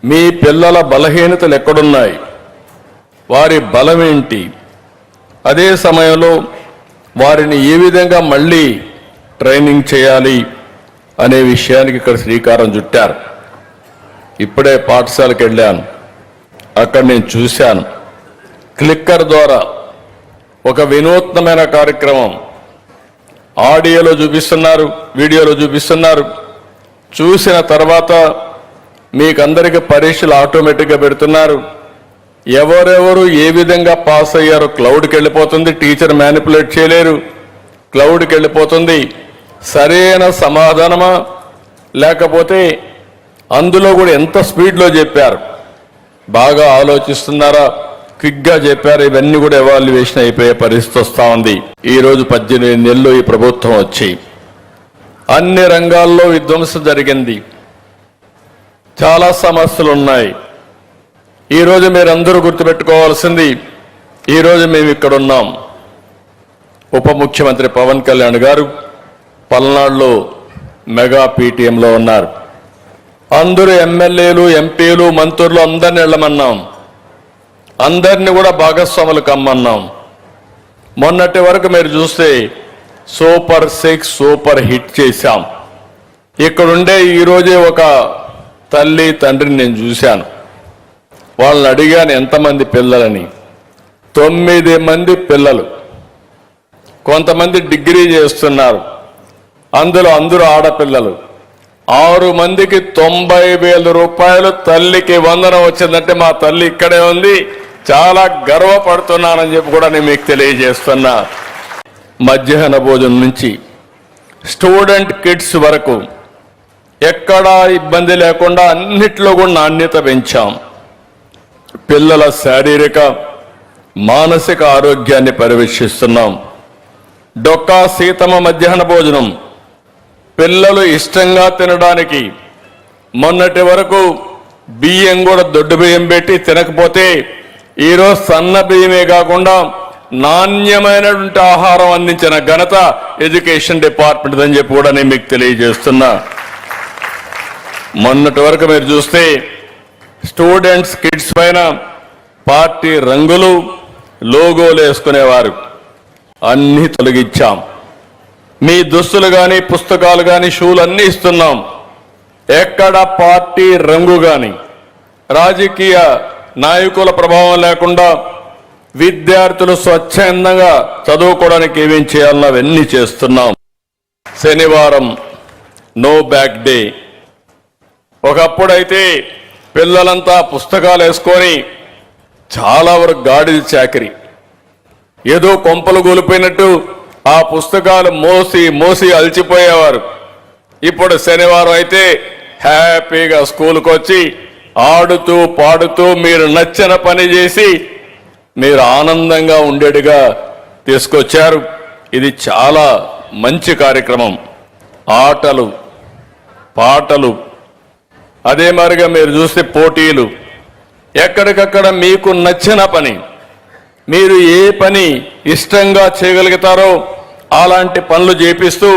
మీ పిల్లల బలహీనతలు ఎక్కడున్నాయి, వారి బలమేంటి, అదే సమయంలో వారిని ఏ విధంగా మళ్ళీ ట్రైనింగ్ చేయాలి అనే విషయానికి ఇక్కడ శ్రీకారం చుట్టారు. ఇప్పుడే పాఠశాలకు వెళ్ళాను, అక్కడ నేను చూశాను క్లిక్కర్ ద్వారా ఒక వినూత్నమైన కార్యక్రమం ఆడియోలో చూపిస్తున్నారు, వీడియోలో చూపిస్తున్నారు. చూసిన తర్వాత మీకందరికీ పరీక్షలు ఆటోమేటిక్గా పెడుతున్నారు. ఎవరెవరు ఏ విధంగా పాస్ అయ్యారో క్లౌడ్కి వెళ్ళిపోతుంది, టీచర్ మ్యానిపులేట్ చేయలేరు, క్లౌడ్కి వెళ్ళిపోతుంది. సరైన సమాధానమా లేకపోతే అందులో కూడా ఎంత స్పీడ్లో చెప్పారు, బాగా ఆలోచిస్తున్నారా, క్విక్గా చెప్పారు, ఇవన్నీ కూడా ఎవాల్యుయేషన్ అయిపోయే పరిస్థితి వస్తూ ఉంది. ఈరోజు 18 నెలలు ఈ ప్రభుత్వం వచ్చి అన్ని రంగాల్లో విధ్వంసం జరిగింది, చాలా సమస్యలు ఉన్నాయి. ఈరోజు మీరందరూ గుర్తుపెట్టుకోవాల్సింది, ఈరోజు మేము ఇక్కడ ఉన్నాం. ఉప ముఖ్యమంత్రి పవన్ కళ్యాణ్ గారు పల్నాడులో మెగా పీటీఎంలో ఉన్నారు. అందరూ ఎమ్మెల్యేలు, ఎంపీలు, మంత్రులు అందరిని వెళ్ళమన్నాం, అందరినీ కూడా భాగస్వాములు కమ్మన్నాం. మొన్నటి వరకు మీరు చూస్తే సూపర్ 6 సూపర్ హిట్ చేశాం. ఇక్కడుండే ఈరోజే ఒక తల్లి తండ్రిని నేను చూశాను. వాళ్ళని అడిగాను ఎంతమంది పిల్లలని. 9 మంది పిల్లలు, కొంతమంది డిగ్రీ చేస్తున్నారు, అందులో అందరూ ఆడపిల్లలు. 6 మందికి 90,000 రూపాయలు తల్లికి వందనం వచ్చిందంటే మా తల్లి ఇక్కడే ఉంది, చాలా గర్వపడుతున్నానని చెప్పి కూడా నేను మీకు తెలియజేస్తున్నా. మధ్యాహ్న భోజనం నుంచి స్టూడెంట్ కిడ్స్ వరకు ఎక్కడా ఇబ్బంది లేకుండా అన్నిట్లో కూడా నాణ్యత పెంచాం. పిల్లల శారీరక మానసిక ఆరోగ్యాన్ని పర్యవేక్షిస్తున్నాం. డొక్కా సీతమ్మ మధ్యాహ్న భోజనం పిల్లలు ఇష్టంగా తినడానికి. మొన్నటి వరకు బియ్యం కూడా దొడ్డు బియ్యం పెట్టి తినకపోతే ఈరోజు సన్న బియ్యమే కాకుండా నాణ్యమైనటువంటి ఆహారం అందించిన ఘనత ఎడ్యుకేషన్ డిపార్ట్మెంట్ అని చెప్పి కూడా నేను మీకు తెలియజేస్తున్నా. మొన్నటి వరకు మీరు చూస్తే స్టూడెంట్స్ కిడ్స్ పైన పార్టీ రంగులు, లోగోలు వేసుకునేవారు, అన్నీ తొలగించాం. మీ దుస్తులు కానీ, పుస్తకాలు కానీ, షూలు అన్నీ ఇస్తున్నాం. ఎక్కడ పార్టీ రంగు కానీ, రాజకీయ నాయకుల ప్రభావం లేకుండా విద్యార్థులు స్వచ్ఛందంగా చదువుకోవడానికి ఏమేం చేయాలన్నా అవన్నీ చేస్తున్నాం. శనివారం నో బ్యాక్ డే. ఒకప్పుడైతే పిల్లలంతా పుస్తకాలు వేసుకొని చాలా వరకు గాడిద చాకరీ, ఏదో కొంపలు కూలిపోయినట్టు ఆ పుస్తకాలు మోసి మోసి అలసిపోయేవారు. ఇప్పుడు శనివారం అయితే హ్యాపీగా స్కూల్కి వచ్చి ఆడుతూ పాడుతూ మీరు నచ్చిన పని చేసి మీరు ఆనందంగా ఉండేట్టుగా తీసుకొచ్చారు. ఇది చాలా మంచి కార్యక్రమం. ఆటలు, పాటలు, అదే మరిగా మీరు చూస్తే పోటీలు, ఎక్కడికక్కడ మీకు నచ్చిన పని, మీరు ఏ పని ఇష్టంగా చేయగలుగుతారో అలాంటి పనులు చేపిస్తూ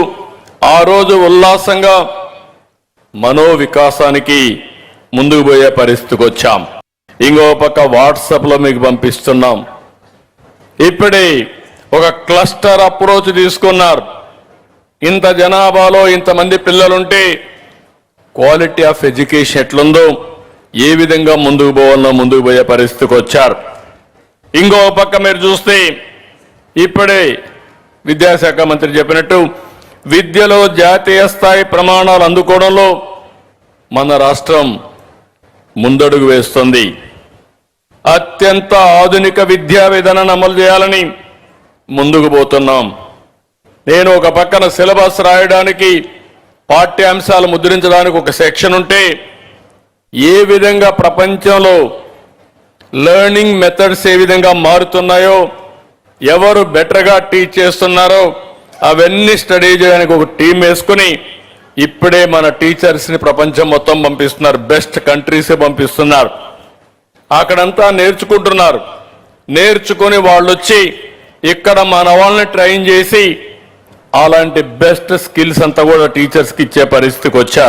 ఆ రోజు ఉల్లాసంగా మనోవికాసానికి ముందుకు పోయే పరిస్థితికి వచ్చాం. ఇంకో పక్క వాట్సాప్లో మీకు పంపిస్తున్నాం. ఇప్పుడే ఒక క్లస్టర్ అప్రోచ్ తీసుకున్నారు. ఇంత జనాభాలో ఇంతమంది పిల్లలుంటే క్వాలిటీ ఆఫ్ ఎడ్యుకేషన్ ఎట్లుందో, ఏ విధంగా ముందుకు పోవాలనో ముందుకు పోయే పరిస్థితికి వచ్చారు. ఇంకో పక్క మీరు చూస్తే ఇప్పుడే విద్యాశాఖ మంత్రి చెప్పినట్టు విద్యలో జాతీయ స్థాయి ప్రమాణాలు అందుకోవడంలో మన రాష్ట్రం ముందడుగు వేస్తుంది. అత్యంత ఆధునిక విద్యా విధానాన్ని అమలు చేయాలని ముందుకు పోతున్నాం. నేను ఒక పక్కన సిలబస్ రాయడానికి, పాఠ్యాంశాలు ముద్రించడానికి ఒక సెక్షన్ ఉంటే ఏ విధంగా ప్రపంచంలో లెర్నింగ్ మెథడ్స్ ఏ విధంగా మారుతున్నాయో, ఎవరు బెటర్గా టీచ్ చేస్తున్నారో అవన్నీ స్టడీ చేయడానికి ఒక టీం వేసుకుని ఇప్పుడే మన టీచర్స్ని ప్రపంచం మొత్తం పంపిస్తున్నారు, బెస్ట్ కంట్రీసే పంపిస్తున్నారు. అక్కడంతా నేర్చుకుంటున్నారు. నేర్చుకుని వాళ్ళు వచ్చి ఇక్కడ మన వాళ్ళని ట్రైన్ చేసి అలాంటి బెస్ట్ స్కిల్స్ అంతా కూడా టీచర్స్కి ఇచ్చే పరిస్థితికి వచ్చారు.